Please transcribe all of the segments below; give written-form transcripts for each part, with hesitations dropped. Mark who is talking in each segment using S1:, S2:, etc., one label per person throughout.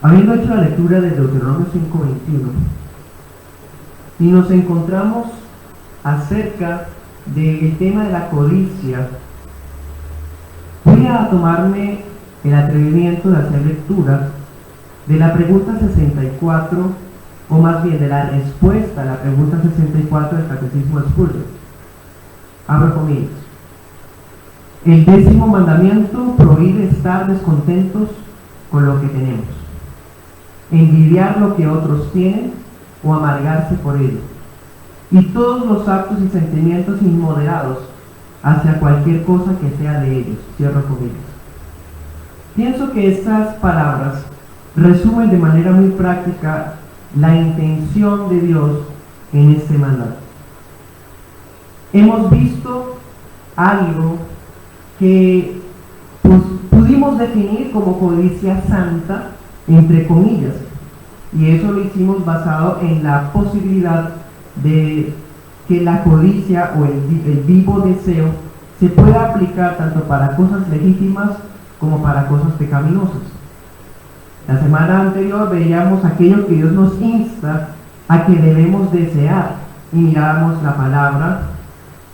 S1: Habiendo hecho la lectura de Deuteronomio 5:21, y nos encontramos acerca del tema de la codicia, voy a tomarme el atrevimiento de hacer lectura de la pregunta 64, o más bien de la respuesta a la pregunta 64 del Catecismo de Spurgeon. Abro comillas. El 10º mandamiento prohíbe estar descontentos con lo que tenemos, envidiar lo que otros tienen o amargarse por ello, y todos los actos y sentimientos inmoderados hacia cualquier cosa que sea de ellos. Cierro comillas. Pienso que estas palabras resumen de manera muy práctica la intención de Dios en este mandato. Hemos visto algo que pudimos definir como codicia santa, entre comillas, y eso lo hicimos basado en la posibilidad de que la codicia o el vivo deseo se pueda aplicar tanto para cosas legítimas como para cosas pecaminosas. La semana anterior veíamos aquello que Dios nos insta a que debemos desear, y mirábamos la palabra,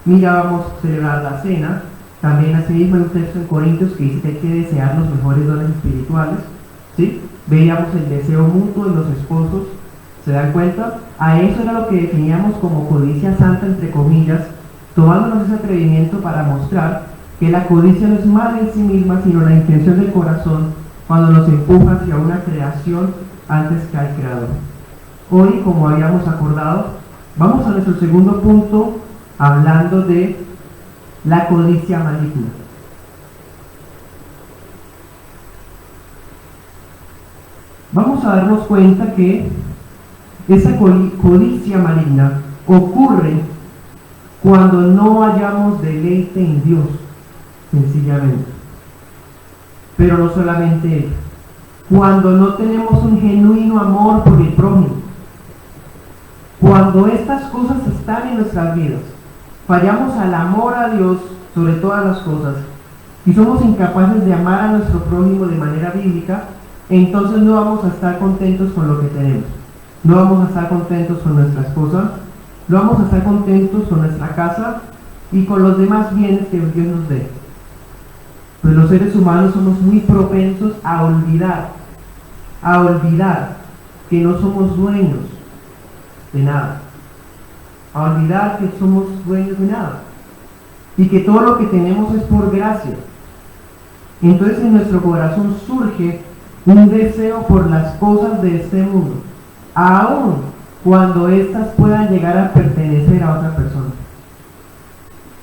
S1: mirábamos celebrar la cena. También asimismo hay un texto en Corintios que dice que hay que desear los mejores dones espirituales, ¿sí? Veíamos el deseo mutuo en los esposos. ¿Se dan cuenta? A eso era lo que definíamos como codicia santa, entre comillas, tomándonos ese atrevimiento para mostrar que la codicia no es mala en sí misma, sino la intención del corazón cuando nos empuja hacia una creación antes que al Creador. Hoy, como habíamos acordado, vamos a nuestro segundo punto, hablando de la codicia maligna. Vamos a darnos cuenta que esa codicia maligna ocurre cuando no hallamos deleite en Dios, sencillamente. Pero no solamente eso, cuando no tenemos un genuino amor por el prójimo, cuando estas cosas están en nuestras vidas, fallamos al amor a Dios sobre todas las cosas y somos incapaces de amar a nuestro prójimo de manera bíblica, entonces no vamos a estar contentos con lo que tenemos, no vamos a estar contentos con nuestra esposa, no vamos a estar contentos con nuestra casa y con los demás bienes que Dios nos dé. Pues los seres humanos somos muy propensos a olvidar que no somos dueños de nada, a olvidar que somos dueños de nada y que todo lo que tenemos es por gracia. Entonces en nuestro corazón surge un deseo por las cosas de este mundo, aun cuando éstas puedan llegar a pertenecer a otra persona.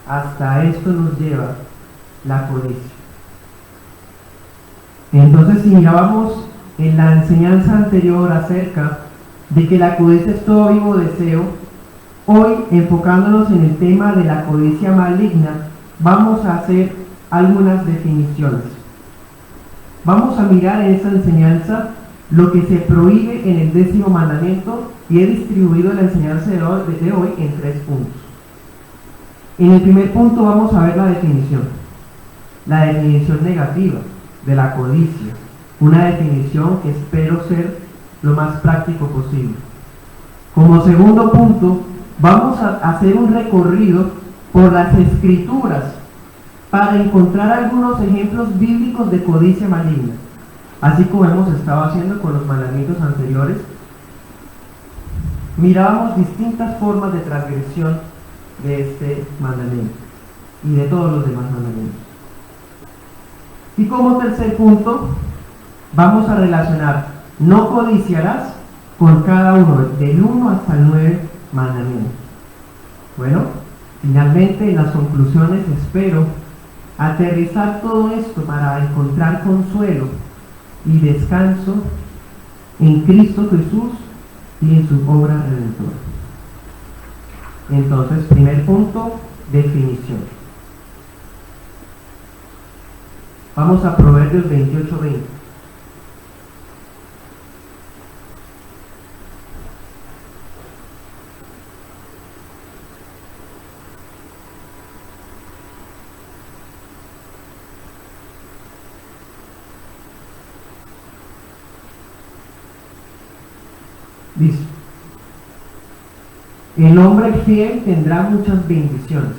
S1: Hasta esto nos lleva la codicia. Entonces, si mirábamos en la enseñanza anterior acerca de que la codicia es todo vivo deseo, hoy, enfocándonos en el tema de la codicia maligna, vamos a hacer algunas definiciones. Vamos a mirar en esta enseñanza lo que se prohíbe en el 10º mandamiento, y he distribuido la enseñanza de hoy en 3 puntos. En el primer punto vamos a ver la definición negativa de la codicia, una definición que espero ser lo más práctico posible. Como segundo punto, vamos a hacer un recorrido por las Escrituras para encontrar algunos ejemplos bíblicos de codicia maligna, así como hemos estado haciendo con los mandamientos anteriores. Mirábamos distintas formas de transgresión de este mandamiento y de todos los demás mandamientos. Y como tercer punto, vamos a relacionar no codiciarás con cada uno, del 1 hasta el 9 mandamientos. Bueno, finalmente en las conclusiones espero aterrizar todo esto para encontrar consuelo y descanso en Cristo Jesús y en su obra redentora. Entonces, primer punto, definición. Vamos a Proverbios 28:20. Dice, el hombre fiel tendrá muchas bendiciones,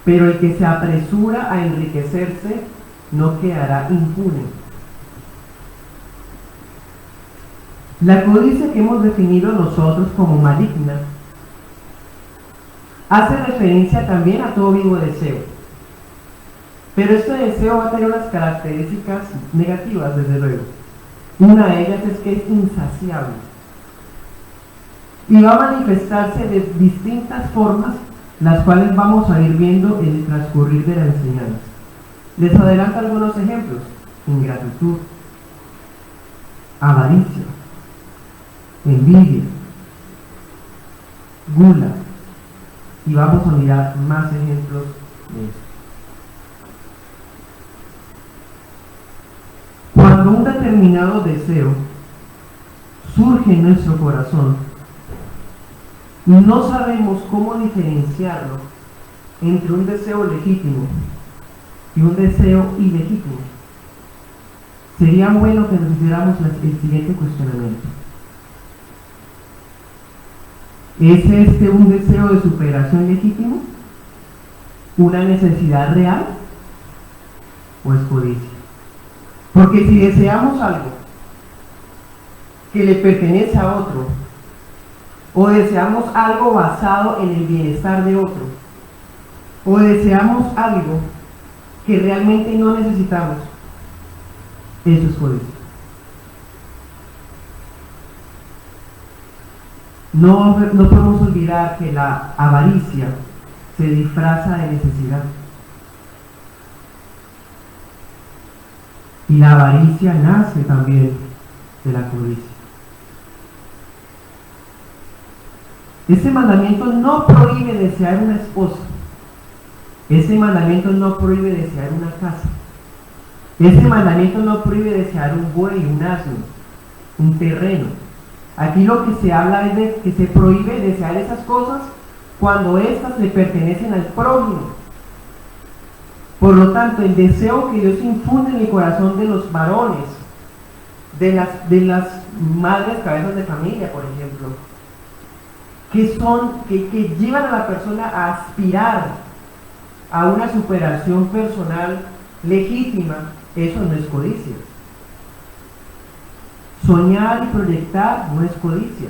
S1: pero el que se apresura a enriquecerse no quedará impune. La codicia que hemos definido nosotros como maligna hace referencia también a todo vivo deseo, pero este deseo va a tener unas características negativas, desde luego. Una de ellas es que es insaciable y va a manifestarse de distintas formas, las cuales vamos a ir viendo en el transcurrir de la enseñanza. Les adelanto algunos ejemplos: ingratitud, avaricia, envidia, gula, y vamos a mirar más ejemplos de esto. Cuando un determinado deseo surge en nuestro corazón, no sabemos cómo diferenciarlo entre un deseo legítimo y un deseo ilegítimo. Sería bueno que nos hiciéramos el siguiente cuestionamiento: ¿es este un deseo de superación legítimo? ¿Una necesidad real? ¿O es codicia? Porque si deseamos algo que le pertenece a otro, o deseamos algo basado en el bienestar de otro, o deseamos algo que realmente no necesitamos, eso es codicia. No podemos olvidar que la avaricia se disfraza de necesidad. Y la avaricia nace también de la codicia. Ese mandamiento no prohíbe desear una esposa. Ese mandamiento no prohíbe desear una casa. Ese mandamiento no prohíbe desear un buey, un asno, un terreno. Aquí lo que se habla es de que se prohíbe desear esas cosas cuando éstas le pertenecen al prójimo. Por lo tanto, el deseo que Dios infunde en el corazón de los varones, de las madres cabezas de familia, por ejemplo, que llevan a la persona a aspirar a una superación personal legítima, eso no es codicia. Soñar y proyectar no es codicia.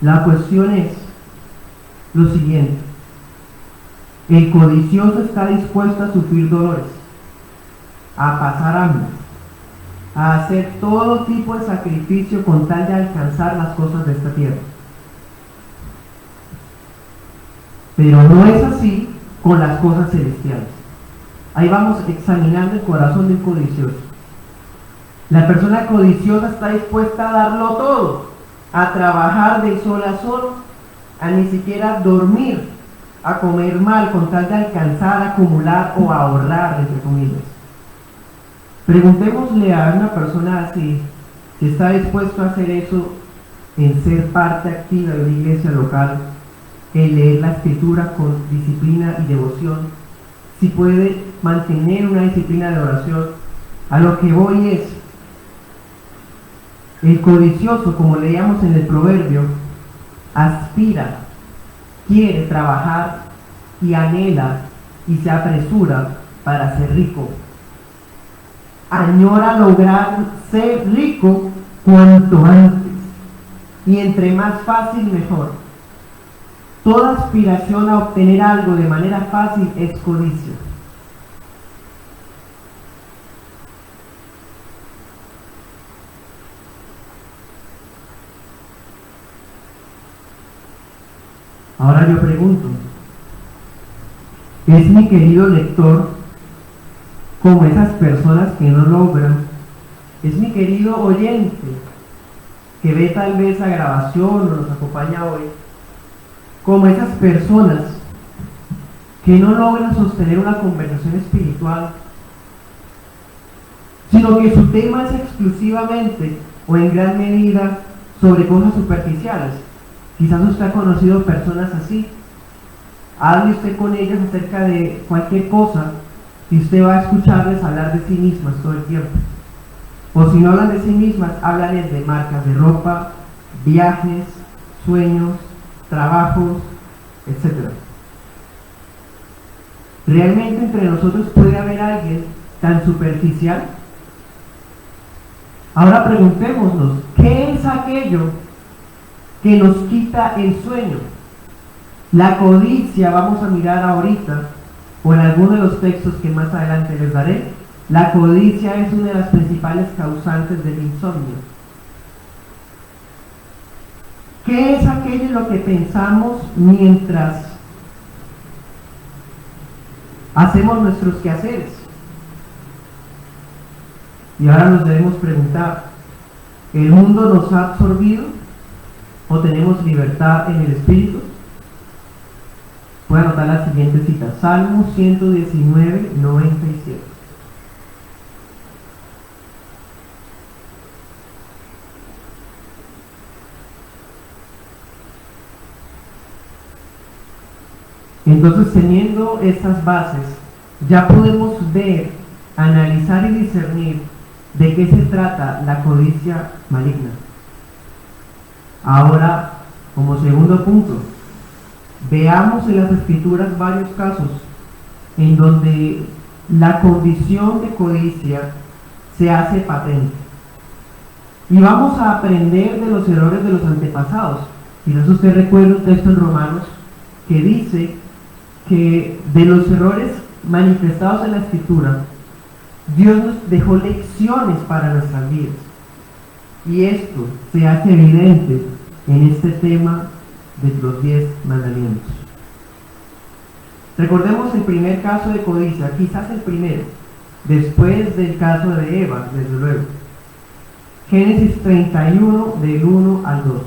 S1: La cuestión es lo siguiente: el codicioso está dispuesto a sufrir dolores, a pasar hambre, a hacer todo tipo de sacrificio con tal de alcanzar las cosas de esta tierra. Pero no es así con las cosas celestiales. Ahí vamos examinando el corazón del codicioso. La persona codiciosa está dispuesta a darlo todo, a trabajar de sol a sol, a ni siquiera dormir, a comer mal con tal de alcanzar, acumular o ahorrar, entre comillas. Preguntémosle a una persona así si está dispuesto a hacer eso, en ser parte activa de una iglesia local, en leer la escritura con disciplina y devoción, si puede mantener una disciplina de oración. A lo que voy es, el codicioso, como leíamos en el proverbio, aspira, quiere trabajar y anhela y se apresura para ser rico. Añora lograr ser rico cuanto antes, y entre más fácil mejor. Toda aspiración a obtener algo de manera fácil es codicia. Ahora yo pregunto, ¿es mi querido lector como esas personas que no logran? ¿Es mi querido oyente que ve tal vez la grabación o nos acompaña hoy como esas personas que no logran sostener una conversación espiritual, sino que su tema es exclusivamente o en gran medida sobre cosas superficiales? Quizás usted ha conocido personas así. Hable usted con ellas acerca de cualquier cosa y usted va a escucharles hablar de sí mismas todo el tiempo. O si no hablan de sí mismas, hablan de marcas de ropa, viajes, sueños, trabajos, etc. ¿Realmente entre nosotros puede haber alguien tan superficial? Ahora preguntémonos, ¿qué es aquello que nos quita el sueño? La codicia, vamos a mirar ahorita, o en alguno de los textos que más adelante les daré, la codicia es una de las principales causantes del insomnio. ¿Qué es aquello en lo que pensamos mientras hacemos nuestros quehaceres? Y ahora nos debemos preguntar, ¿el mundo nos ha absorbido o tenemos libertad en el espíritu? Voy a anotar la siguiente cita, Salmo 119, 97. Entonces, teniendo estas bases, ya podemos ver, analizar y discernir de qué se trata la codicia maligna. Ahora, como segundo punto, veamos en las Escrituras varios casos en donde la condición de codicia se hace patente. Y vamos a aprender de los errores de los antepasados. Quizás usted recuerda un texto en Romanos que dice que de los errores manifestados en la Escritura, Dios nos dejó lecciones para nuestras vidas. Y esto se hace evidente en este tema de los 10 mandamientos. Recordemos el primer caso de codicia, quizás el primero, después del caso de Eva, desde luego. Génesis 31, del 1 al 2.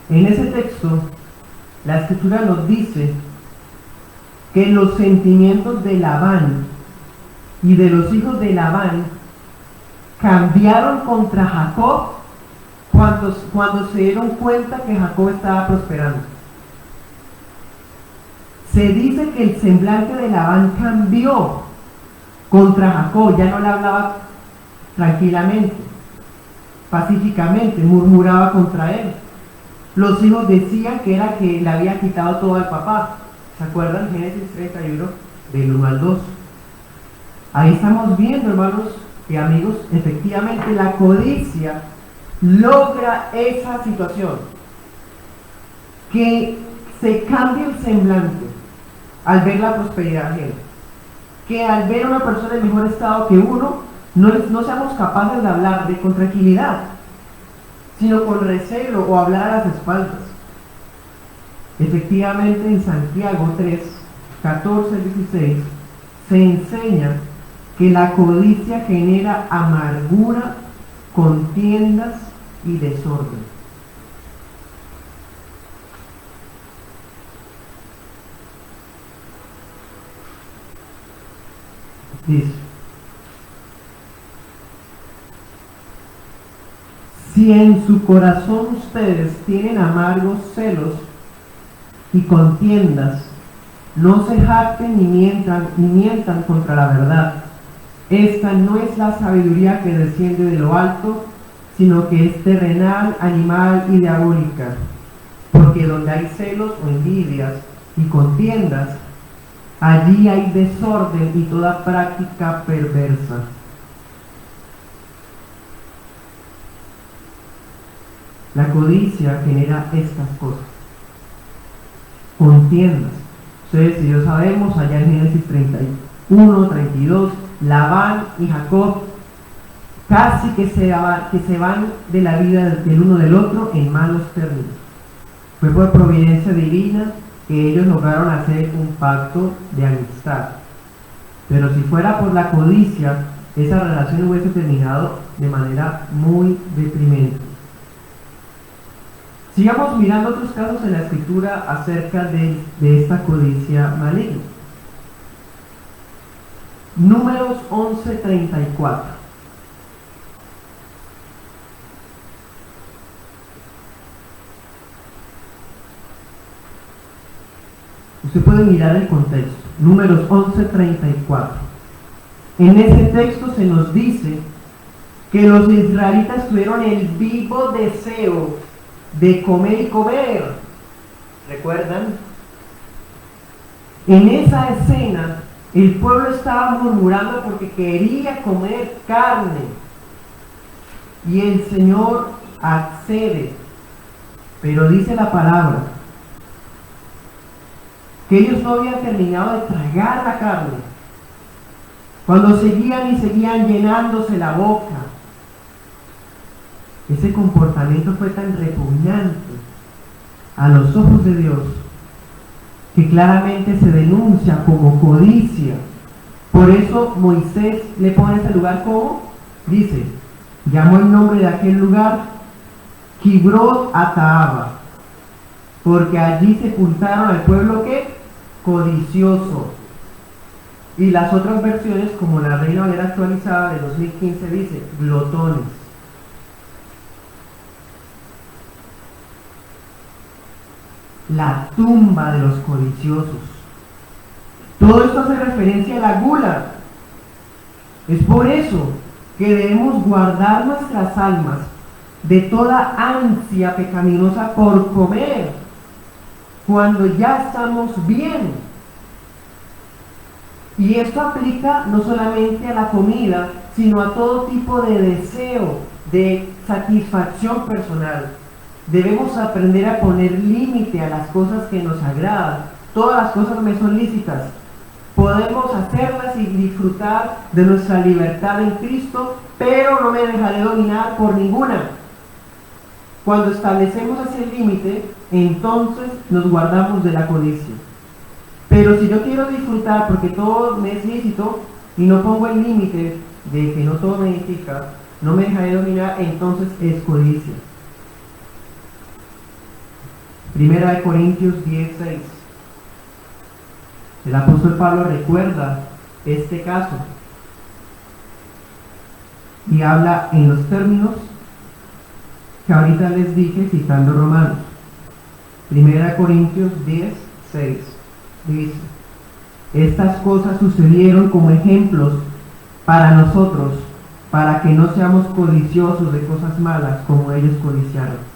S1: En ese texto, la Escritura nos dice que los sentimientos de Labán y de los hijos de Labán cambiaron contra Jacob cuando se dieron cuenta que Jacob estaba prosperando. Se dice que el semblante de Labán cambió contra Jacob, ya no le hablaba tranquilamente, pacíficamente, murmuraba contra él. Los hijos decían que era que le había quitado todo al papá. ¿Se acuerdan? Génesis 31, del 1 al 2. Ahí estamos viendo, hermanos y amigos, efectivamente la codicia logra esa situación. Que se cambie el semblante al ver la prosperidad ajena. Que al ver a una persona en mejor estado que uno, no seamos capaces de hablar con tranquilidad, sino con recelo o hablar a las espaldas. Efectivamente, en Santiago 3, 14 al 16, se enseña que la codicia genera amargura, contiendas y desorden. Dice: si en su corazón ustedes tienen amargos celos y contiendas, no se jacten ni mientan contra la verdad. Esta no es la sabiduría que desciende de lo alto, sino que es terrenal, animal y diabólica. Porque donde hay celos o envidias y contiendas, allí hay desorden y toda práctica perversa. La codicia genera estas cosas. Contiendas. Ustedes y yo sabemos, allá en Génesis 31, 32, Labán y Jacob casi que se van de la vida del uno del otro en malos términos. Fue por providencia divina que ellos lograron hacer un pacto de amistad. Pero si fuera por la codicia, esa relación hubiese terminado de manera muy deprimente. Sigamos mirando otros casos en la Escritura acerca de esta codicia maligna. Números 11:34. Usted puede mirar el contexto. Números 11:34. En ese texto se nos dice que los israelitas tuvieron el vivo deseo de comer y comer. ¿Recuerdan? En esa escena, el pueblo estaba murmurando porque quería comer carne. Y el Señor accede. Pero dice la palabra que ellos no habían terminado de tragar la carne, cuando seguían y seguían llenándose la boca. Ese comportamiento fue tan repugnante a los ojos de Dios que claramente se denuncia como codicia. Por eso Moisés le pone ese lugar como, dice, llamó el nombre de aquel lugar Kibrot Ataaba, porque allí sepultaron al pueblo que codicioso. Y las otras versiones, como la Reina Valera actualizada de 2015, dice glotones. La tumba de los codiciosos. Todo esto hace referencia a la gula. Es por eso que debemos guardar nuestras almas de toda ansia pecaminosa por comer, cuando ya estamos bien. Y esto aplica no solamente a la comida, sino a todo tipo de deseo, de satisfacción personal. Debemos aprender a poner límite a las cosas que nos agradan. Todas las cosas me son lícitas. Podemos hacerlas y disfrutar de nuestra libertad en Cristo, pero no me dejaré dominar por ninguna. Cuando establecemos ese límite, entonces nos guardamos de la codicia. Pero si yo quiero disfrutar porque todo me es lícito y no pongo el límite de que no todo me edifica, no me dejaré dominar, entonces es codicia. Primera de Corintios 10:6. El apóstol Pablo recuerda este caso y habla en los términos que ahorita les dije citando Romanos. Primera de Corintios 10:6 dice: estas cosas sucedieron como ejemplos para nosotros, para que no seamos codiciosos de cosas malas como ellos codiciaron.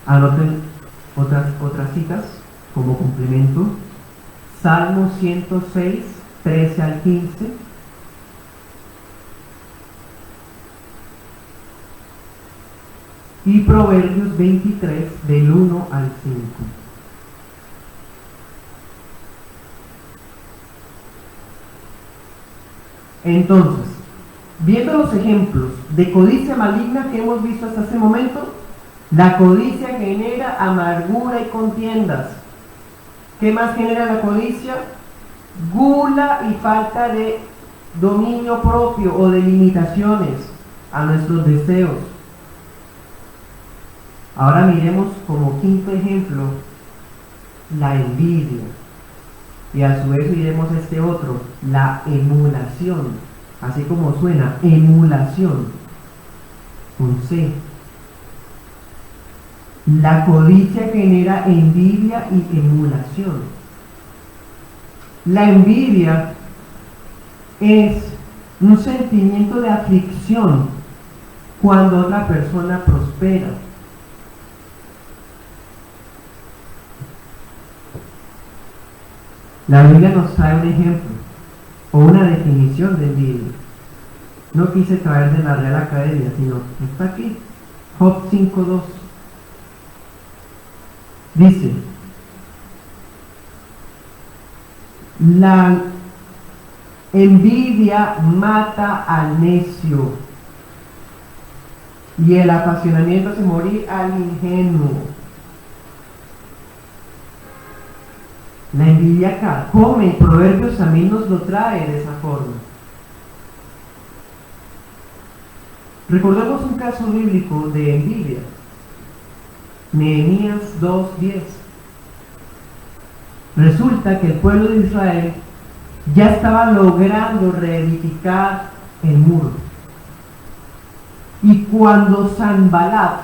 S1: Anoten otras citas como complemento. Salmo 106, 13 al 15. Y Proverbios 23, del 1 al 5. Entonces, viendo los ejemplos de codicia maligna que hemos visto hasta este momento, la codicia genera amargura y contiendas. ¿Qué más genera la codicia? Gula y falta de dominio propio o de limitaciones a nuestros deseos. Ahora miremos como quinto ejemplo la envidia. Y a su vez miremos este otro, la emulación. Así como suena, emulación. Con C. La codicia genera envidia y emulación. La envidia es un sentimiento de aflicción cuando otra persona prospera. La Biblia nos trae un ejemplo o una definición de envidia. No quise traer de la Real Academia, sino está aquí, Job 5:2. Dice: la envidia mata al necio y el apasionamiento hace morir al ingenuo. La envidia carcome, y Proverbios también nos lo trae de esa forma. Recordemos un caso bíblico de envidia. Nehemías 2:10. Resulta que el pueblo de Israel ya estaba logrando reedificar el muro. Y cuando Sanbalat,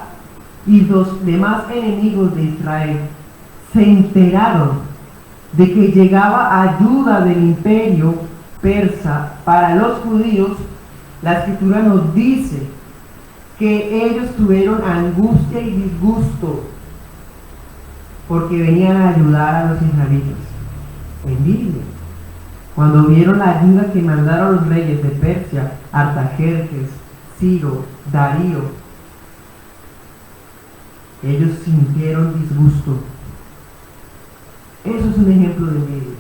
S1: y los demás enemigos de Israel se enteraron de que llegaba ayuda del imperio persa para los judíos, la escritura nos dice que ellos tuvieron angustia y disgusto porque venían a ayudar a los israelitas. Envidia. Cuando vieron la ayuda que mandaron los reyes de Persia, Artajerjes, Ciro, Darío, ellos sintieron disgusto. Eso es un ejemplo de envidia.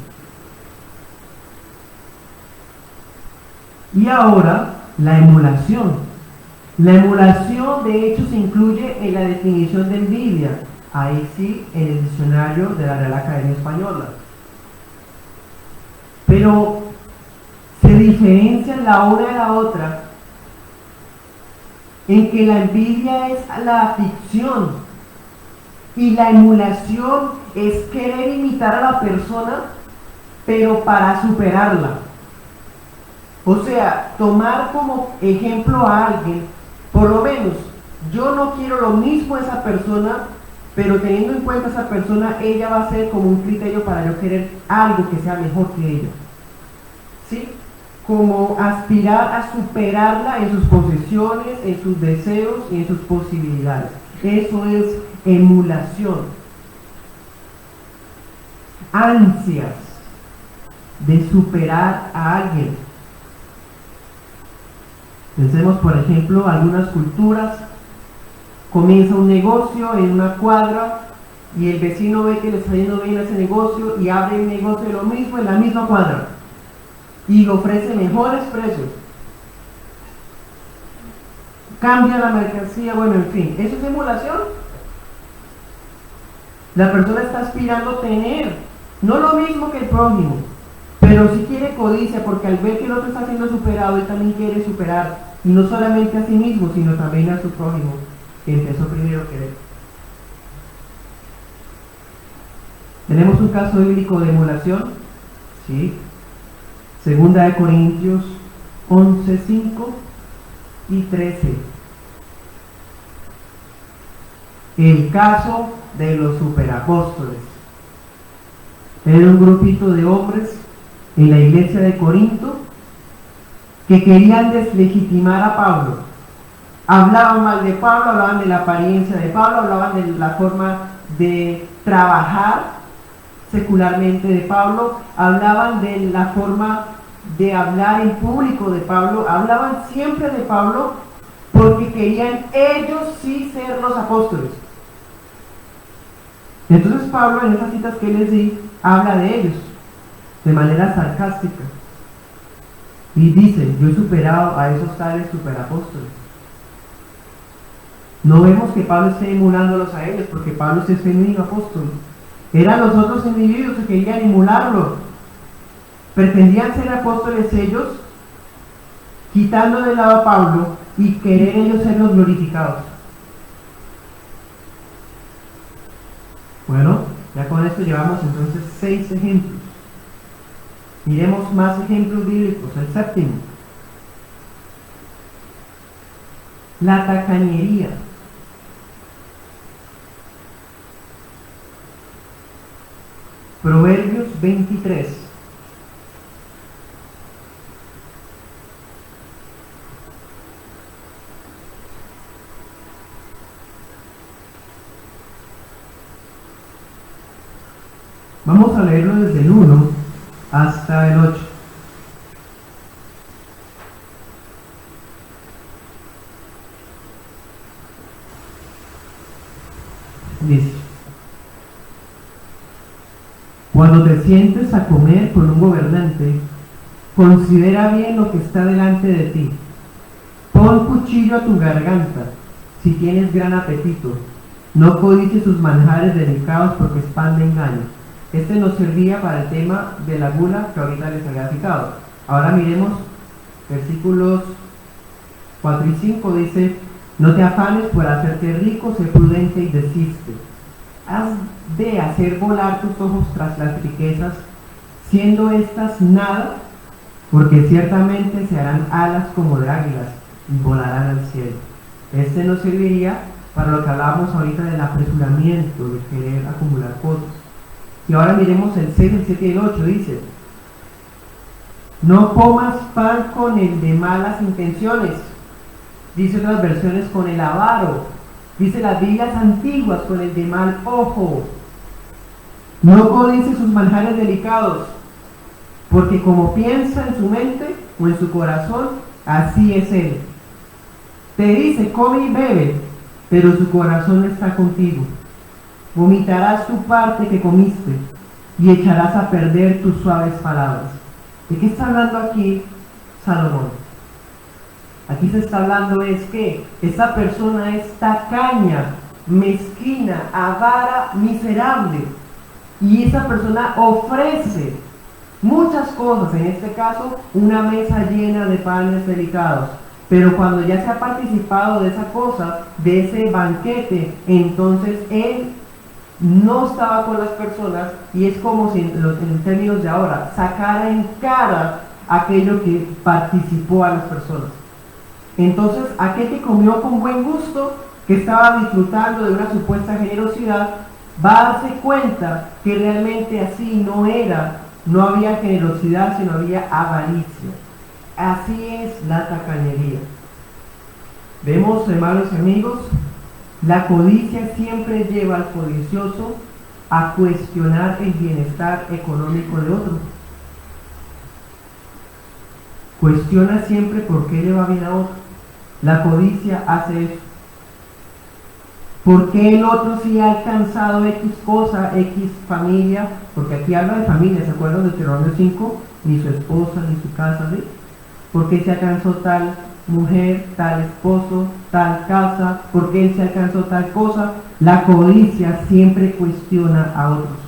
S1: Y ahora, la emulación. La emulación, de hecho, se incluye en la definición de envidia. Ahí sí, en el diccionario de la Real Academia Española. Pero se diferencian la una de la otra en que la envidia es la ficción y la emulación es querer imitar a la persona, pero para superarla. O sea, tomar como ejemplo a alguien, por lo menos, yo no quiero lo mismo de esa persona, pero teniendo en cuenta a esa persona, ella va a ser como un criterio para yo querer algo que sea mejor que ella. ¿Sí? Como aspirar a superarla en sus posesiones, en sus deseos y en sus posibilidades. Eso es emulación. Ansias de superar a alguien. Pensemos, por ejemplo, algunas culturas, comienza un negocio en una cuadra y el vecino ve que le está yendo bien a ese negocio y abre el negocio de lo mismo en la misma cuadra y le ofrece mejores precios. Cambia la mercancía, bueno, en fin, ¿eso es emulación? La persona está aspirando a tener, no lo mismo que el prójimo, pero sí quiere codicia, porque al ver que el otro está siendo superado, él también quiere superar, y no solamente a sí mismo, sino también a su prójimo, que empezó primero a querer. ¿Tenemos un caso bíblico de emulación? Sí. Segunda de Corintios 11, 5 y 13. El caso de los superapóstoles. Era un grupito de hombres en la iglesia de Corinto que querían deslegitimar a Pablo. Hablaban mal de Pablo, hablaban de la apariencia de Pablo, hablaban de la forma de trabajar secularmente de Pablo, hablaban de la forma de hablar en público de Pablo, hablaban siempre de Pablo porque querían ellos sí ser los apóstoles. Entonces Pablo, en esas citas que les di, habla de ellos de manera sarcástica y dice: yo he superado a esos tales superapóstoles. No vemos que Pablo esté emulándolos a ellos, porque Pablo es genuino apóstol. Eran los otros individuos que querían emularlo. Pretendían ser apóstoles ellos, quitando de lado a Pablo y querer ellos ser los glorificados. Bueno, ya con esto llevamos entonces 6 ejemplos. Miremos más ejemplos bíblicos. El séptimo: la tacañería. Proverbios 23. Vamos a leerlo desde el 1 hasta el 8. Dice: cuando te sientes a comer con un gobernante, considera bien lo que está delante de ti. Pon cuchillo a tu garganta si tienes gran apetito. No codicies sus manjares delicados, porque es pan de engaño. Este nos servía para el tema de la gula que ahorita les había citado. Ahora miremos versículos 4 y 5. Dice: no te afanes por hacerte rico, sé prudente y desiste. Has de hacer volar tus ojos tras las riquezas, siendo estas nada, porque ciertamente se harán alas como de águilas y volarán al cielo. Este nos serviría para lo que hablábamos ahorita del apresuramiento, de querer acumular cosas. Y ahora miremos el 6, el 7 y el 8, dice: no comas pan con el de malas intenciones, dice otras versiones con el avaro, dice las Biblias antiguas con el de mal ojo. No codice sus manjares delicados, porque como piensa en su mente o en su corazón, así es él. Te dice, come y bebe, pero su corazón no está contigo. Vomitarás tu parte que comiste y echarás a perder tus suaves palabras. ¿De qué está hablando aquí Salomón? Aquí se está hablando es que esta persona es tacaña, mezquina, avara, miserable. Y esa persona ofrece muchas cosas, en este caso una mesa llena de panes delicados. Pero cuando ya se ha participado de esa cosa, de ese banquete, entonces él no estaba con las personas y es como si en términos de ahora sacara en cara aquello que participó a las personas. Entonces aquel que comió con buen gusto, que estaba disfrutando de una supuesta generosidad, va a darse cuenta que realmente así no era, no había generosidad, sino había avaricia. Así es la tacañería. Vemos, hermanos y amigos, la codicia siempre lleva al codicioso a cuestionar el bienestar económico de otro. Cuestiona siempre por qué le va bien a otro. La codicia hace eso. ¿Por qué el otro sí ha alcanzado X cosa, X familia? Porque aquí habla de familia, ¿se acuerdan de Deuteronomio 5? Ni su esposa, ni su casa, ¿sí? ¿Por qué se alcanzó tal mujer, tal esposo, tal casa? ¿Por qué él se alcanzó tal cosa? La codicia siempre cuestiona a otros.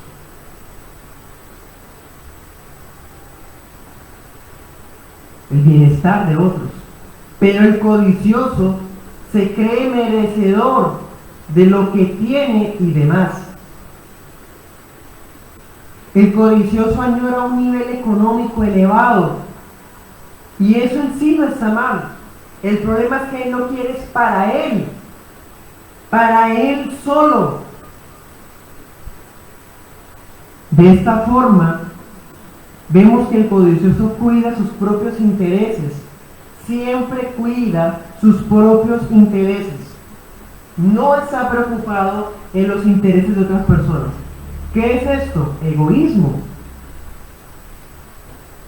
S1: El bienestar de otros. Pero el codicioso se cree merecedor de lo que tiene y demás. El codicioso añora un nivel económico elevado y eso en sí no está mal. El problema es que él no quiere es para él solo. De esta forma vemos que el codicioso cuida sus propios intereses, siempre cuida sus propios intereses. No está preocupado en los intereses de otras personas. ¿Qué es esto? Egoísmo.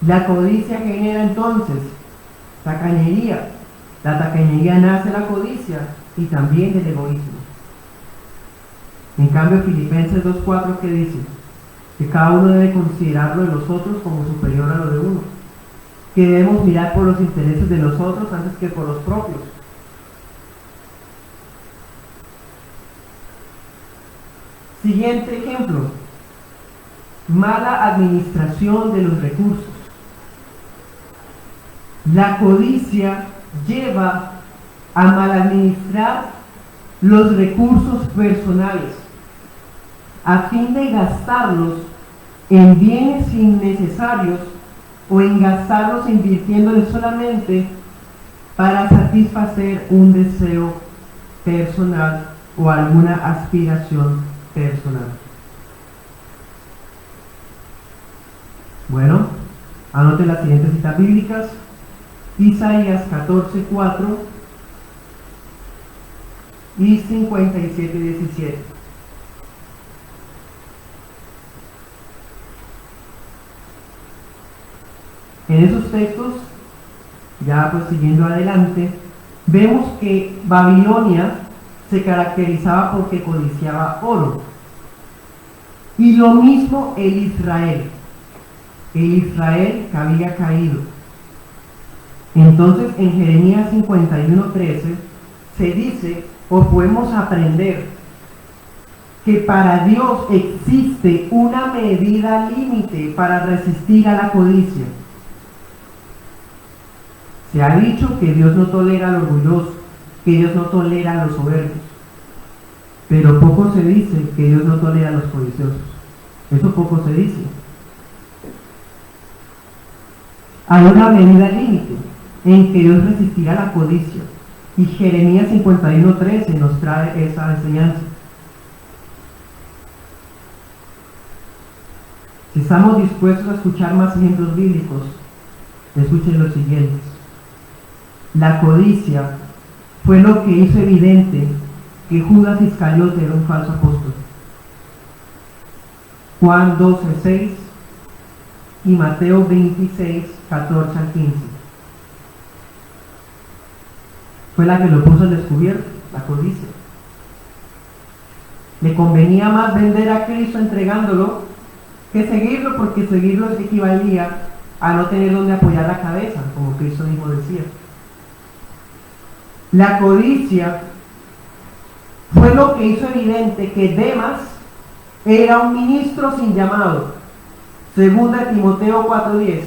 S1: La codicia genera entonces tacañería. La tacañería nace de la codicia y también del egoísmo. En cambio, Filipenses 2:4, ¿qué dice? Que cada uno debe considerar lo de los otros como superior a lo de uno. Que debemos mirar por los intereses de los otros antes que por los propios. Siguiente ejemplo, mala administración de los recursos. La codicia lleva a mal administrar los recursos personales a fin de gastarlos en bienes innecesarios o en gastarlos invirtiéndoles solamente para satisfacer un deseo personal o alguna aspiración personal. Bueno, anoten las siguientes citas bíblicas: Isaías 14:4 y 57:17. En esos textos, ya pues siguiendo adelante, vemos que Babilonia se caracterizaba porque codiciaba oro. Y lo mismo el Israel que había caído. Entonces en Jeremías 51:13 se dice, o podemos aprender, que para Dios existe una medida límite para resistir a la codicia. Se ha dicho que Dios no tolera al orgulloso, que Dios no tolera a los soberbios, pero poco se dice que Dios no tolera a los codiciosos. Eso poco se dice. Hay una medida límite en que Dios resistirá la codicia, Y Jeremías 51:13 nos trae esa enseñanza. Si estamos dispuestos a escuchar más ejemplos bíblicos, escuchen los siguientes. La codicia fue lo que hizo evidente que Judas Iscariote era un falso apóstol. Juan 12:6 y Mateo 26:14 al 15. Fue la que lo puso al descubierto, la codicia. Le convenía más vender a Cristo entregándolo que seguirlo, porque seguirlo equivalía a no tener donde apoyar la cabeza, como Cristo mismo decía. La codicia fue lo que hizo evidente que Demas era un ministro sin llamado. Segunda de Timoteo 4:10.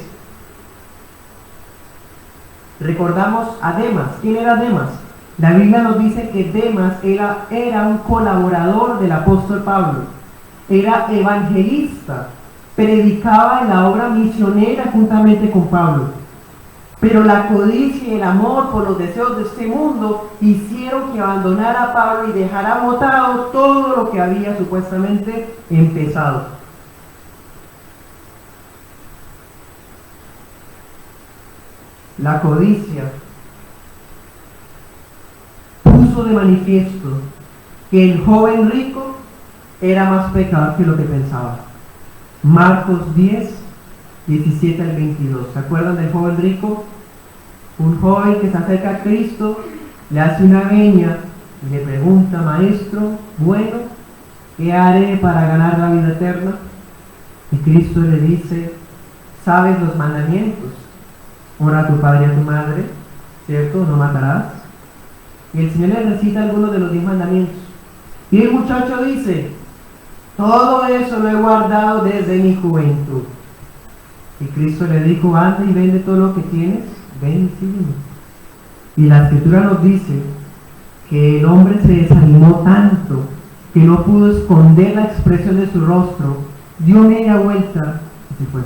S1: Recordamos a Demas. ¿Quién era Demas? La Biblia nos dice que Demas era un colaborador del apóstol Pablo. Era evangelista. Predicaba en la obra misionera juntamente con Pablo. Pero la codicia y el amor por los deseos de este mundo hicieron que abandonara a Pablo y dejara botado todo lo que había supuestamente empezado. La codicia puso de manifiesto que el joven rico era más pecador que lo que pensaba. Marcos 10:17 al 22. ¿Se acuerdan del joven rico? Un joven que se acerca a Cristo, le hace una veña y le pregunta: maestro, bueno, ¿qué haré para ganar la vida eterna? Y Cristo le dice: ¿sabes los mandamientos? Honra a tu padre y a tu madre, ¿cierto? No matarás. Y el Señor le recita algunos de los 10 mandamientos. Y el muchacho dice: todo eso lo he guardado desde mi juventud. Y Cristo le dijo: anda y vende todo lo que tienes, ven y sígueme. Y la Escritura nos dice que el hombre se desanimó tanto que no pudo esconder la expresión de su rostro, dio media vuelta y se fue.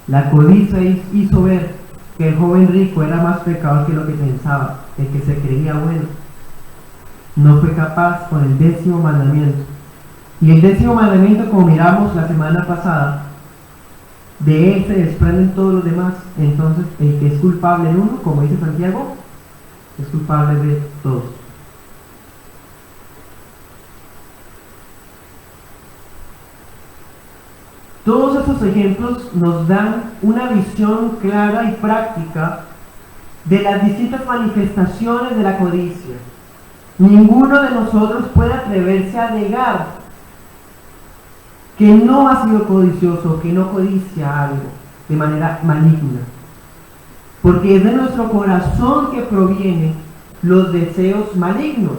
S1: La codicia hizo ver que el joven rico era más pecador que lo que pensaba, el que se creía bueno. No fue capaz con el 10º mandamiento. Y el 10º mandamiento, como miramos la semana pasada, de él se desprenden todos los demás. Entonces, el que es culpable en uno, como dice Santiago, es culpable de todos. Todos estos ejemplos nos dan una visión clara y práctica de las distintas manifestaciones de la codicia. Ninguno de nosotros puede atreverse a negar que no ha sido codicioso, que no codicia algo de manera maligna. Porque es de nuestro corazón que provienen los deseos malignos.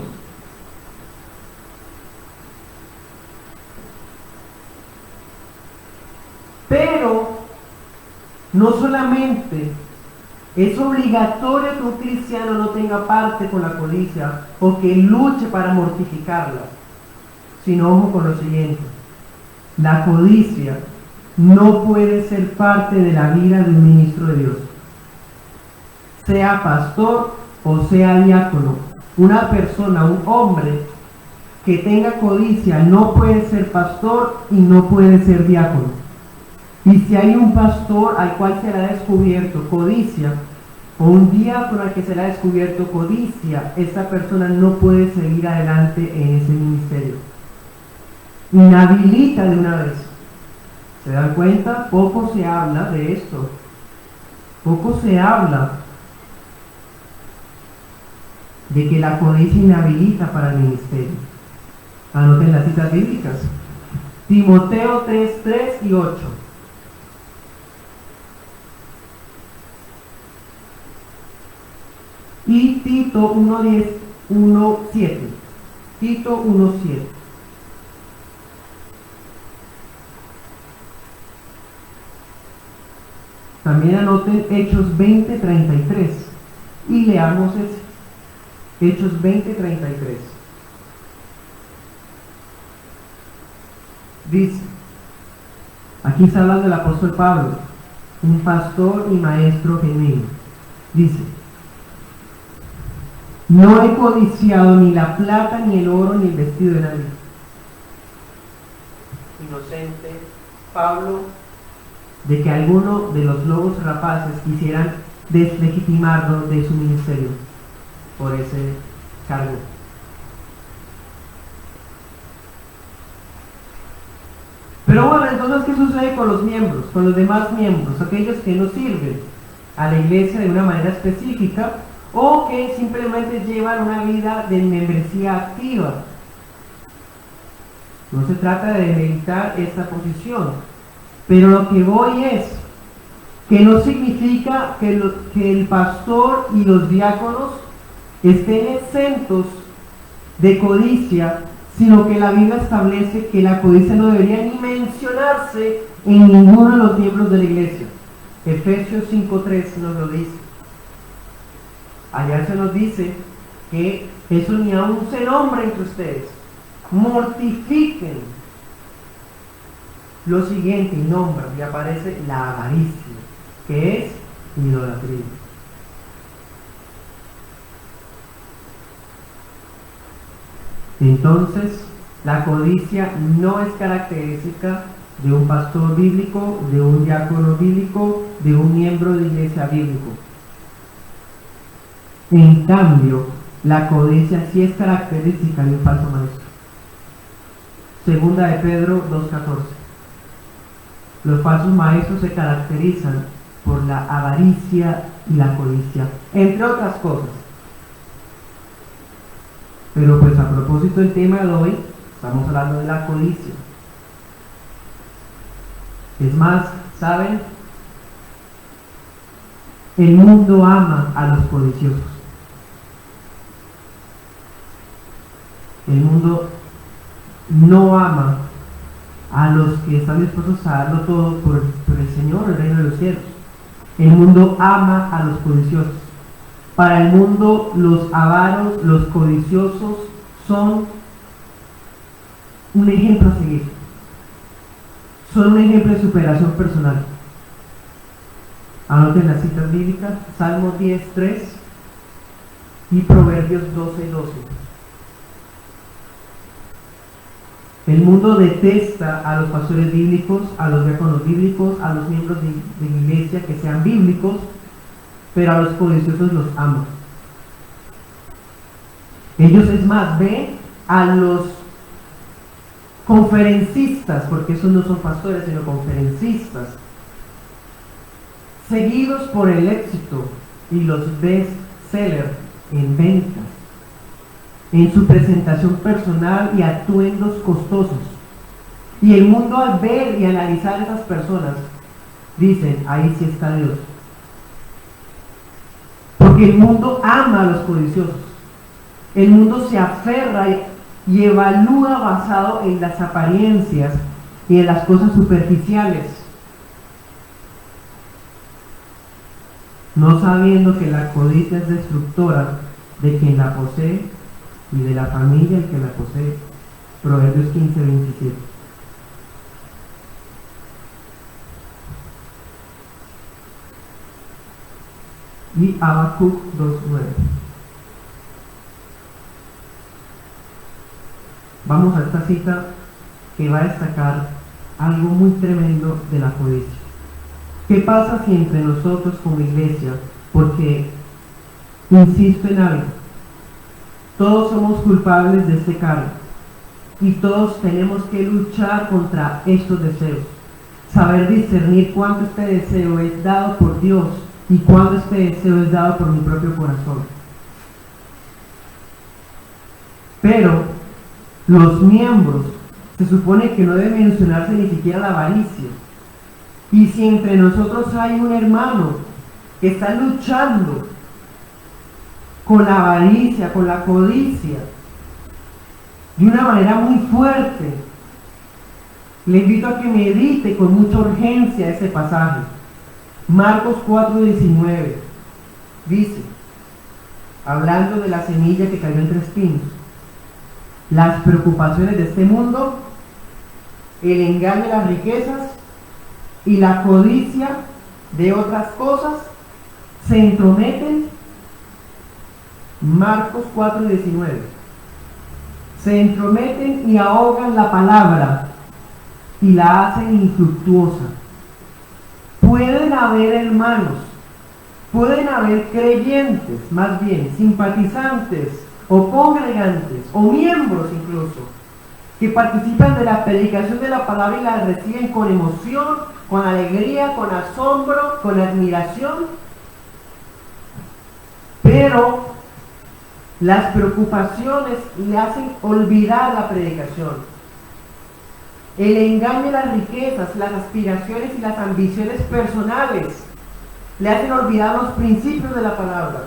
S1: Pero no solamente es obligatorio que un cristiano no tenga parte con la codicia o que luche para mortificarla, sino ojo con lo siguiente: la codicia no puede ser parte de la vida de un ministro de Dios, sea pastor o sea diácono. Una persona, un hombre que tenga codicia no puede ser pastor y no puede ser diácono. Y si hay un pastor al cual se le ha descubierto codicia, o un diácono al que se le ha descubierto codicia, esta persona no puede seguir adelante en ese ministerio. Inhabilita de una vez. ¿Se dan cuenta? Poco se habla de esto. Poco se habla de que la codicia inhabilita para el ministerio. Anoten las citas bíblicas. Timoteo 3:3 y 8. Y Tito 1:7. Tito 1:7. También anoten Hechos 20:33 y leamos ese. Hechos 20:33. Dice, aquí está hablando del apóstol Pablo, un pastor y maestro genuino. Dice: No he codiciado ni la plata, ni el oro, ni el vestido de nadie. Inocente Pablo de que alguno de los lobos rapaces quisieran deslegitimarlo de su ministerio por ese cargo. Pero bueno, entonces, ¿qué sucede con los miembros, con los demás miembros, aquellos que no sirven a la iglesia de una manera específica o que simplemente llevan una vida de membresía activa? No se trata de demeritar esta posición, pero lo que voy es que no significa que el pastor y los diáconos estén exentos de codicia, sino que la Biblia establece que la codicia no debería ni mencionarse en ninguno de los miembros de la iglesia. Efesios 5:3 nos lo dice. Allá se nos dice que eso ni aún se nombra entre ustedes. Mortifiquen. Lo siguiente, y nombra, y aparece la avaricia, que es idolatría. Entonces, la codicia no es característica de un pastor bíblico, de un diácono bíblico, de un miembro de iglesia bíblico. En cambio, la codicia sí es característica de un falso maestro. Segunda de Pedro 2:14. Los falsos maestros se caracterizan por la avaricia y la codicia, entre otras cosas. Pero pues a propósito del tema de hoy, estamos hablando de la codicia. Es más, ¿saben? El mundo ama a los codiciosos. El mundo no ama a los que están dispuestos a darlo todo por el Señor, el reino de los cielos. El mundo ama a los codiciosos. Para el mundo, los avaros, los codiciosos son un ejemplo a seguir. Son un ejemplo de superación personal. Anoten las citas bíblicas, Salmo 10:3 y Proverbios 12:12. El mundo detesta a los pastores bíblicos, a los diáconos bíblicos, a los miembros de la iglesia que sean bíblicos, pero a los codiciosos los ama. Ellos, es más, ven a los conferencistas, porque esos no son pastores, sino conferencistas, seguidos por el éxito y los best-sellers en ventas, en su presentación personal y atuendos costosos. Y el mundo, al ver y analizar a esas personas, dicen, ahí sí está Dios. Porque el mundo ama a los codiciosos. El mundo se aferra y evalúa basado en las apariencias y en las cosas superficiales, no sabiendo que la codicia es destructora de quien la posee y de la familia el que la posee. Proverbios 15:27. Y Habacuc 2:9. Vamos a esta cita que va a destacar algo muy tremendo de la codicia. ¿Qué pasa si entre nosotros como iglesia, porque insisto en algo, todos somos culpables de este cargo y todos tenemos que luchar contra estos deseos, saber discernir cuánto este deseo es dado por Dios y cuándo este deseo es dado por mi propio corazón? Pero los miembros, se supone que no debe mencionarse ni siquiera la avaricia. Y si entre nosotros hay un hermano que está luchando con la avaricia, con la codicia, de una manera muy fuerte, le invito a que medite con mucha urgencia ese pasaje. Marcos 4:19 dice, hablando de la semilla que cayó entre espinos: las preocupaciones de este mundo, el engaño de las riquezas y la codicia de otras cosas se entrometen Marcos 4:19. Se entrometen y ahogan la palabra y la hacen infructuosa. Pueden haber hermanos, pueden haber creyentes, más bien, simpatizantes o congregantes o miembros incluso, que participan de la predicación de la palabra y la reciben con emoción, con alegría, con asombro, con admiración, pero las preocupaciones le hacen olvidar la predicación. El engaño, las riquezas, las aspiraciones y las ambiciones personales le hacen olvidar los principios de la palabra.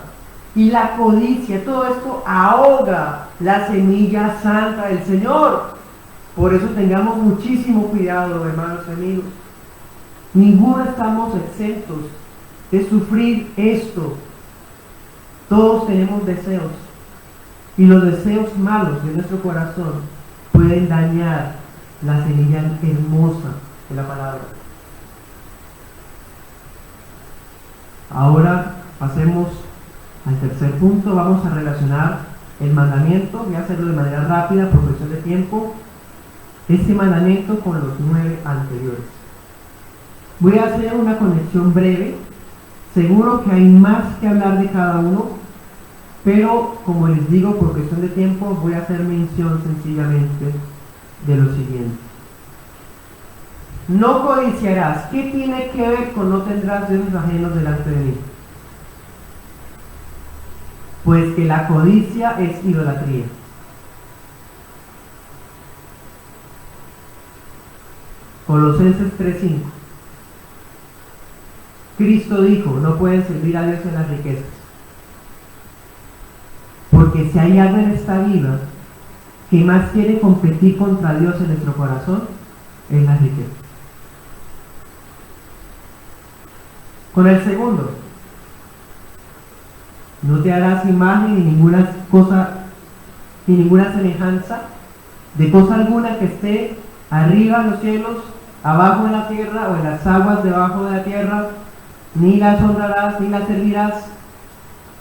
S1: Y la codicia, todo esto ahoga la semilla santa del Señor. Por eso tengamos muchísimo cuidado, hermanos y amigos. Ninguno estamos exentos de sufrir esto. Todos tenemos deseos. Y los deseos malos de nuestro corazón pueden dañar la semilla hermosa de la palabra. Ahora pasemos al tercer punto. Vamos a relacionar el mandamiento. Voy a hacerlo de manera rápida por cuestión de tiempo. Este mandamiento con los 9 anteriores. Voy a hacer una conexión breve. Seguro que hay más que hablar de cada uno, pero como les digo, por cuestión de tiempo voy a hacer mención sencillamente de lo siguiente. No codiciarás. ¿Qué tiene que ver con no tendrás dioses ajenos delante de mí? Pues que la codicia es idolatría. Colosenses 3:5. Cristo dijo, no pueden servir a Dios en las riquezas. Porque si hay algo en esta vida que más quiere competir contra Dios en nuestro corazón, es la riqueza. Con el segundo, no te harás imagen ni ninguna cosa, ni ninguna semejanza de cosa alguna que esté arriba en los cielos, abajo en la tierra o en las aguas debajo de la tierra, ni las honrarás ni las servirás,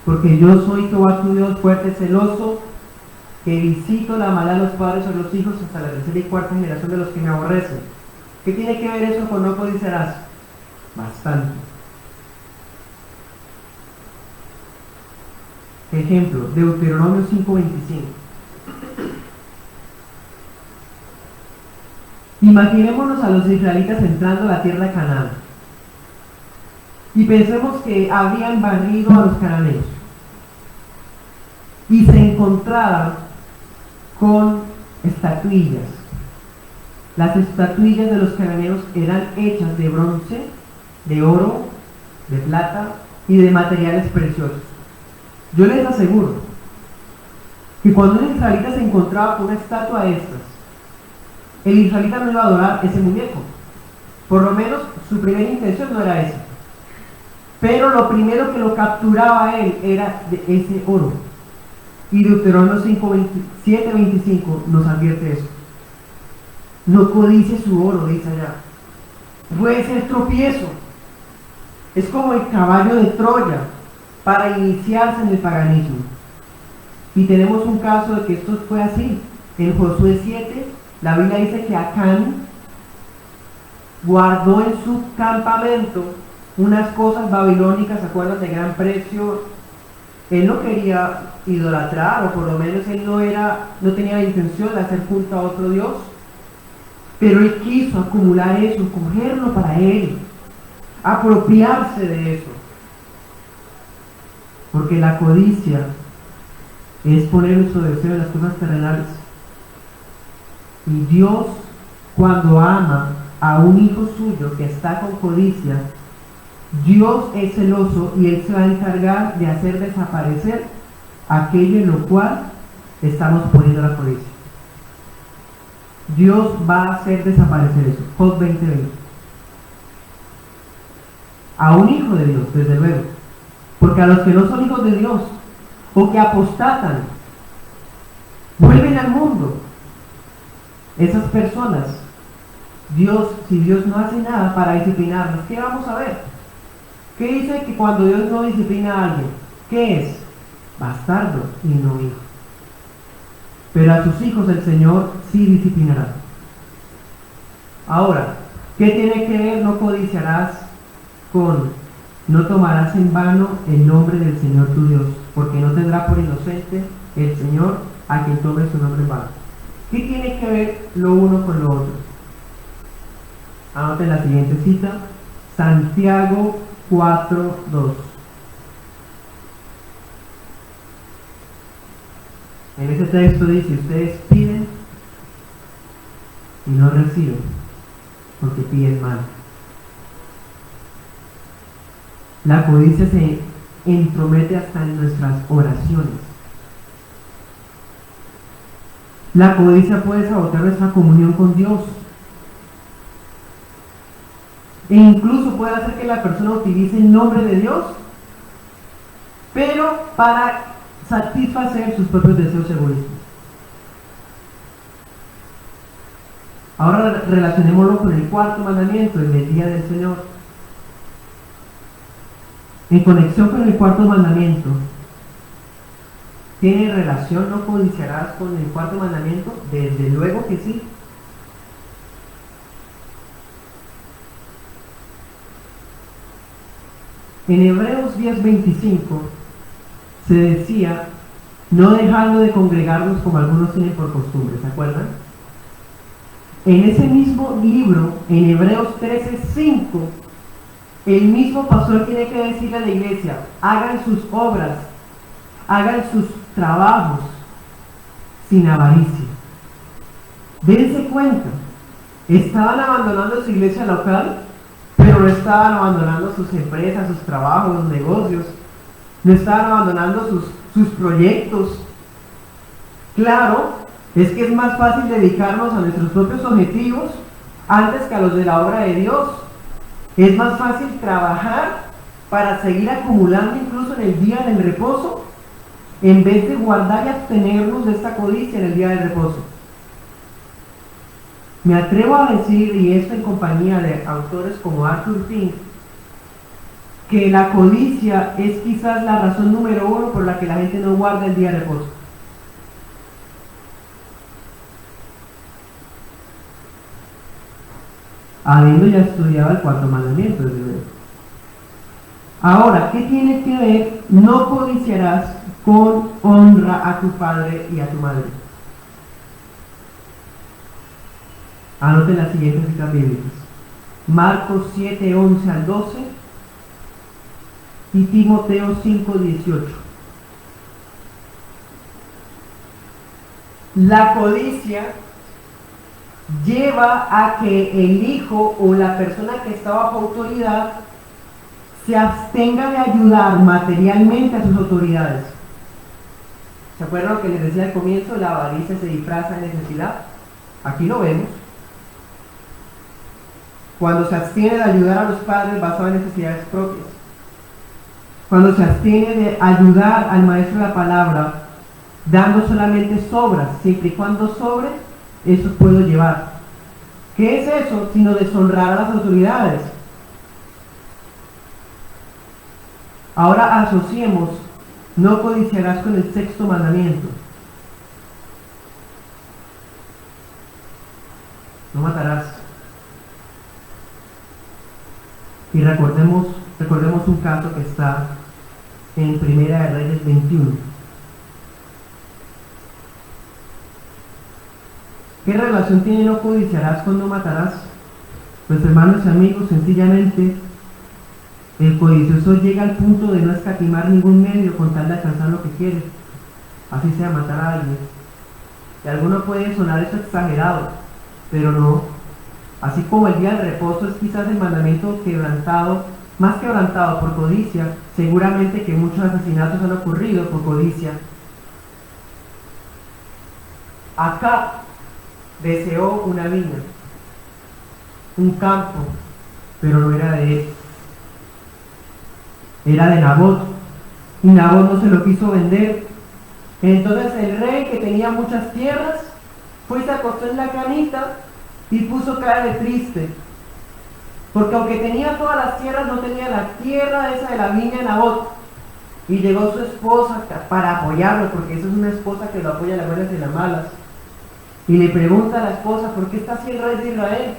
S1: porque yo soy Jehová tu Dios, fuerte, celoso, que visito la maldad de los padres sobre los hijos hasta la tercera y cuarta generación de los que me aborrecen. ¿Qué tiene que ver eso con no codiciarás? Bastante. Ejemplo, Deuteronomio 5:25. Imaginémonos a los israelitas entrando a la tierra de Canaán y pensemos que habían barrido a los cananeos y se encontraban con estatuillas. Las estatuillas de los cananeos eran hechas de bronce, de oro, de plata y de materiales preciosos. Yo les aseguro que cuando un israelita se encontraba con una estatua de estas, el israelita no iba a adorar ese muñeco. Por lo menos su primera intención no era esa. Pero lo primero que lo capturaba a él era de ese oro. Y Deuteronomio 7:25 nos advierte eso. No codicie su oro, dice allá. Puede ser tropiezo. Es como el caballo de Troya para iniciarse en el paganismo. Y tenemos un caso de que esto fue así. En Josué 7, la Biblia dice que Acán guardó en su campamento unas cosas babilónicas, ¿se acuerdan? De gran precio. Él no quería idolatrar, o por lo menos él no tenía la intención de hacer culto a otro Dios, pero él quiso acumular eso, cogerlo para él, apropiarse de eso. Porque la codicia es poner nuestro deseo en las cosas terrenales. Y Dios, cuando ama a un hijo suyo que está con codicia, Dios es celoso y Él se va a encargar de hacer desaparecer aquello en lo cual estamos poniendo la codicia. Dios va a hacer desaparecer eso. Job 20:20. A un hijo de Dios, desde luego. Porque a los que no son hijos de Dios o que apostatan, vuelven al mundo, esas personas, si Dios no hace nada para disciplinarlas, ¿qué vamos a ver? ¿Qué dice que cuando Dios no disciplina a alguien? ¿Qué es? bastardos y no hijos. Pero a sus hijos el Señor sí disciplinará. Ahora, ¿qué tiene que ver no codiciarás con no tomarás en vano el nombre del Señor tu Dios, porque no tendrá por inocente el Señor a quien tome su nombre en vano? ¿Qué tiene que ver lo uno con lo otro? Anoten la siguiente cita, Santiago 4:2. En ese texto dice, ustedes piden y no reciben, porque piden mal. La codicia se entromete hasta en nuestras oraciones. La codicia puede sabotear nuestra comunión con Dios. E incluso puede hacer que la persona utilice el nombre de Dios, pero para satisfacer sus propios deseos egoístas. Ahora relacionémoslo con el cuarto mandamiento, el del día del Señor. En conexión con el cuarto mandamiento, ¿tiene relación no codiciarás con el cuarto mandamiento? Desde luego que sí. En Hebreos 10:25 se decía, no dejando de congregarnos como algunos tienen por costumbre, ¿se acuerdan? En ese mismo libro, en Hebreos 13:5, el mismo pastor tiene que decirle a la iglesia, hagan sus obras, hagan sus trabajos sin avaricia. Dense cuenta, estaban abandonando su iglesia local, pero no estaban abandonando sus empresas, sus trabajos, sus negocios, no estaban abandonando sus proyectos. Claro, es que es más fácil dedicarnos a nuestros propios objetivos antes que a los de la obra de Dios. Es más fácil trabajar para seguir acumulando incluso en el día del reposo, en vez de guardar y abstenernos de esta codicia en el día del reposo. Me atrevo a decir, y esto en compañía de autores como Arthur Fink, que la codicia es quizás la razón número uno por la que la gente no guarda el día de reposo. Habiendo ya estudiado el cuarto mandamiento, desde luego. Ahora, ¿qué tiene que ver no codiciarás con honra a tu padre y a tu madre? Anoten las siguientes citas bíblicas. Marcos 7:11 al 12 y Timoteo 5:18. La codicia lleva a que el hijo o la persona que está bajo autoridad se abstenga de ayudar materialmente a sus autoridades. ¿Se acuerdan lo que les decía al comienzo? La avaricia se disfraza de necesidad. Aquí lo vemos. Cuando se abstiene de ayudar a los padres basado en necesidades propias. Cuando se abstiene de ayudar al maestro de la palabra dando solamente sobras, siempre y cuando sobre, eso puedo llevar. ¿Qué es eso? Sino deshonrar a las autoridades. Ahora asociemos, no codiciarás con el sexto mandamiento. No matarás. Y recordemos un caso que está en Primera de Reyes 21. ¿Qué relación tiene no codiciarás con no matarás? Pues hermanos y amigos, sencillamente el codicioso llega al punto de no escatimar ningún medio con tal de alcanzar lo que quiere, así sea matar a alguien. Y a alguno puede sonar eso exagerado, pero no. Así como el día del reposo es quizás el mandamiento quebrantado, más quebrantado por codicia, seguramente que muchos asesinatos han ocurrido por codicia. Acab deseó una viña, un campo, pero no era de él. Era de Nabot, y Nabot no se lo quiso vender. Entonces el rey, que tenía muchas tierras, fue y se acostó en la camita y puso cara de triste, porque aunque tenía todas las tierras, no tenía la tierra esa de la viña de Nabot. Y llegó su esposa para apoyarlo, porque esa es una esposa que lo apoya en las buenas y en las malas. Y le pregunta a la esposa, ¿por qué está así el rey de Israel?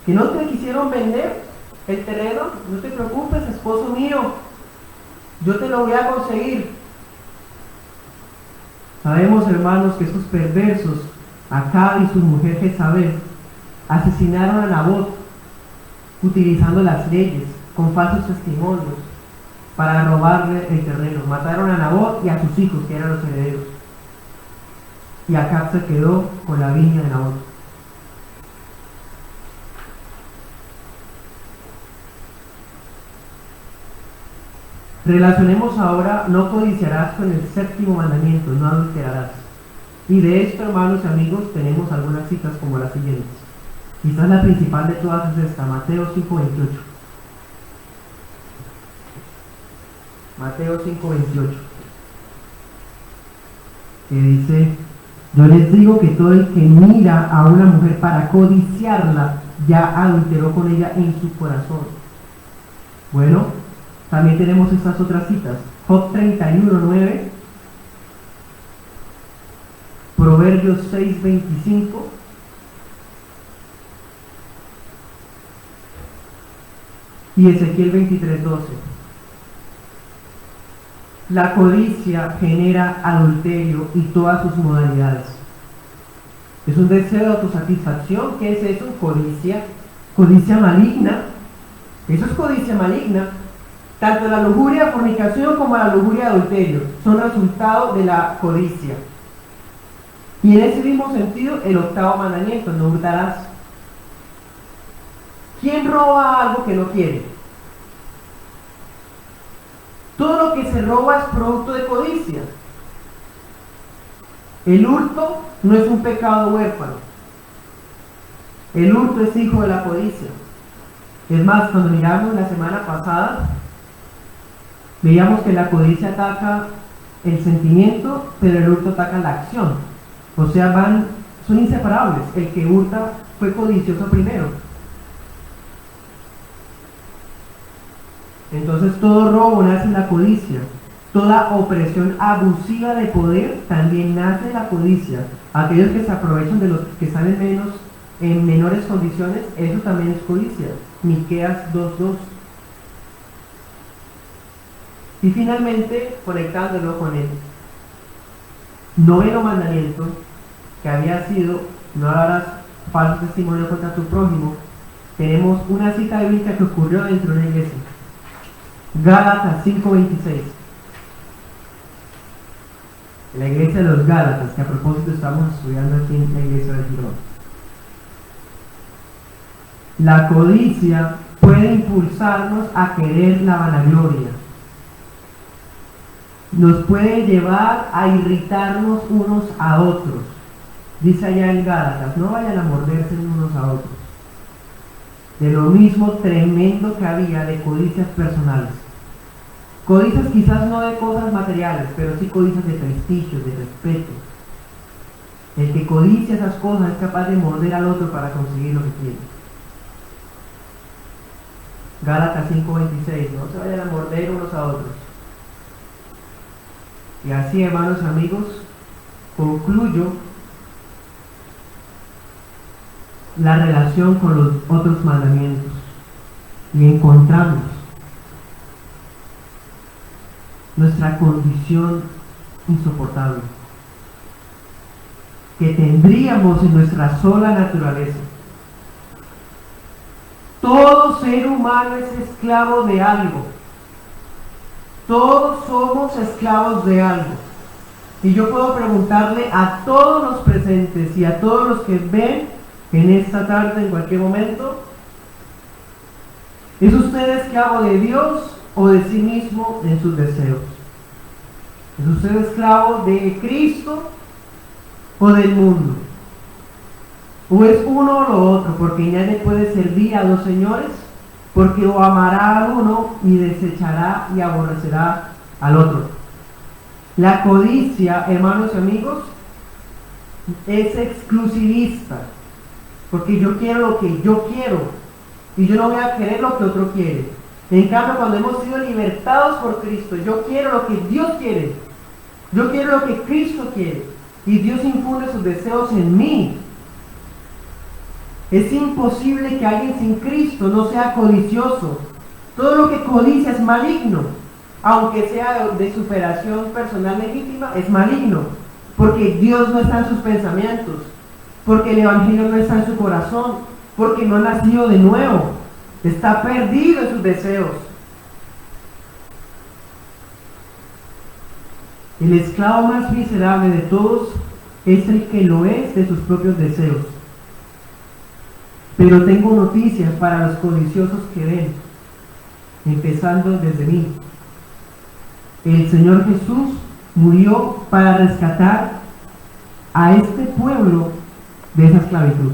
S1: ¿Que no te quisieron vender el terreno? No te preocupes, esposo mío, yo te lo voy a conseguir. Sabemos, hermanos, que esos perversos, Acab y su mujer Jezabel, asesinaron a Nabot utilizando las leyes, con falsos testimonios, para robarle el terreno. Mataron a Nabot y a sus hijos, que eran los herederos. Y Acab se quedó con la viña de Nabot. Relacionemos ahora, no codiciarás, con el séptimo mandamiento, no adulterarás. Y de esto, hermanos y amigos, tenemos algunas citas como las siguientes. Quizás la principal de todas es esta, Mateo 5:28. Mateo 5:28. Que dice: yo les digo que todo el que mira a una mujer para codiciarla, ya adulteró con ella en su corazón. Bueno, también tenemos estas otras citas. Job 31:9, Proverbios 6:25, y Ezequiel 23:12. La codicia genera adulterio y todas sus modalidades. Es un deseo de autosatisfacción. ¿Qué es eso? Codicia. Codicia maligna. Eso es codicia maligna. Tanto la lujuria de fornicación como la lujuria de adulterio son resultado de la codicia. Y en ese mismo sentido, el octavo mandamiento, no hurtarás. ¿Quién roba algo que no quiere? Todo lo que se roba es producto de codicia. El hurto no es un pecado huérfano. El hurto es hijo de la codicia. Es más, cuando miramos la semana pasada, veíamos que la codicia ataca el sentimiento, pero el hurto ataca la acción. O sea, son inseparables. El que hurta fue codicioso primero. Entonces todo robo nace en la codicia. Toda opresión abusiva de poder también nace en la codicia. Aquellos que se aprovechan de los que están en menores condiciones, eso también es codicia. Miqueas 2:2. Y finalmente, conectándolo con el noveno mandamiento, que había sido: no harás falso testimonio contra tu prójimo, tenemos una cita bíblica que ocurrió dentro de la iglesia. Gálatas 5:26. La iglesia de los Gálatas, que a propósito estamos estudiando aquí en la iglesia de Girón. La codicia puede impulsarnos a querer la vanagloria. Nos puede llevar a irritarnos unos a otros. Dice allá en Gálatas: no vayan a morderse unos a otros. De lo mismo tremendo que había de codicias personales. Codicias quizás no de cosas materiales, pero sí codicias de prestigio, de respeto. El que codicia esas cosas es capaz de morder al otro para conseguir lo que quiere. Gálatas 5:26, no se vayan a morder unos a otros. Y así, hermanos y amigos, concluyo la relación con los otros mandamientos y encontramos nuestra condición insoportable que tendríamos en nuestra sola naturaleza. Todo ser humano es esclavo de algo. Todos somos esclavos de algo. Y yo puedo preguntarle a todos los presentes y a todos los que ven en esta tarde, en cualquier momento: ¿es usted esclavo de Dios o de sí mismo en sus deseos? ¿Es usted esclavo de Cristo o del mundo? ¿O es uno o lo otro? Porque nadie puede servir a dos señores, porque o amará al uno y desechará y aborrecerá al otro. La codicia, hermanos y amigos, es exclusivista, porque yo quiero lo que yo quiero y yo no voy a querer lo que otro quiere. En cambio, cuando hemos sido libertados por Cristo, yo quiero lo que Dios quiere. Yo quiero lo que Cristo quiere. Y Dios infunde sus deseos en mí. Es imposible que alguien sin Cristo no sea codicioso. Todo lo que codicia es maligno. Aunque sea de superación personal legítima, es maligno. Porque Dios no está en sus pensamientos. Porque el Evangelio no está en su corazón. Porque no ha nacido de nuevo. Está perdido en sus deseos. El esclavo más miserable de todos es el que lo es de sus propios deseos. Pero tengo noticias para los codiciosos que ven, empezando desde mí. El Señor Jesús murió para rescatar a este pueblo de esa esclavitud.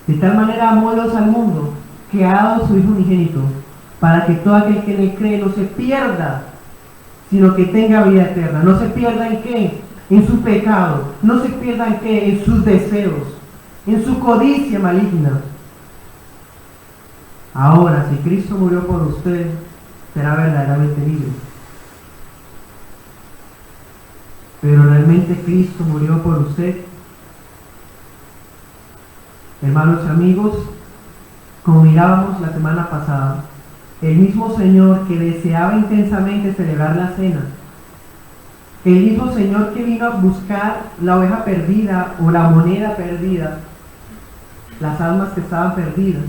S1: De tal manera amó Dios al mundo que ha dado a su Hijo unigénito, para que todo aquel que en él cree no se pierda, sino que tenga vida eterna. ¿No se pierda en qué? En su pecado. ¿No se pierda en qué? En sus deseos, en su codicia maligna. Ahora, si Cristo murió por usted, será verdaderamente libre. Pero realmente Cristo murió por usted. Hermanos y amigos, como mirábamos la semana pasada, el mismo Señor que deseaba intensamente celebrar la cena, el mismo Señor que vino a buscar la oveja perdida o la moneda perdida, las almas que estaban perdidas,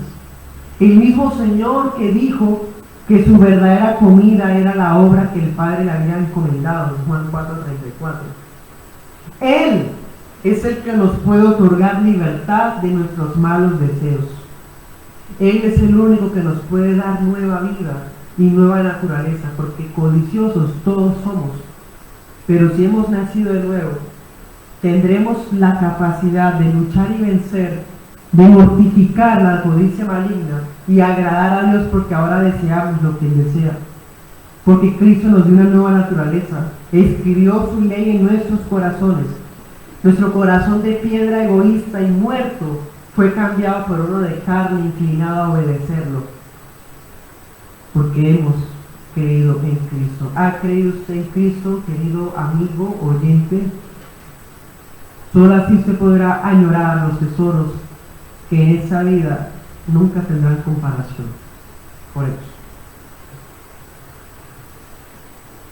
S1: el mismo Señor que dijo que su verdadera comida era la obra que el Padre le había encomendado, en Juan 4:34. Él es el que nos puede otorgar libertad de nuestros malos deseos. Él es el único que nos puede dar nueva vida y nueva naturaleza, porque codiciosos todos somos. Pero si hemos nacido de nuevo, tendremos la capacidad de luchar y vencer, de mortificar la codicia maligna y agradar a Dios, porque ahora deseamos lo que Él desea. Porque Cristo nos dio una nueva naturaleza, escribió su ley en nuestros corazones. Nuestro corazón de piedra egoísta y muerto fue cambiado por uno de carne inclinado a obedecerlo, porque hemos creído en Cristo. ¿Ha creído usted en Cristo, querido amigo, oyente? Solo así usted podrá añorar los tesoros que en esta vida nunca tendrán comparación. Por eso.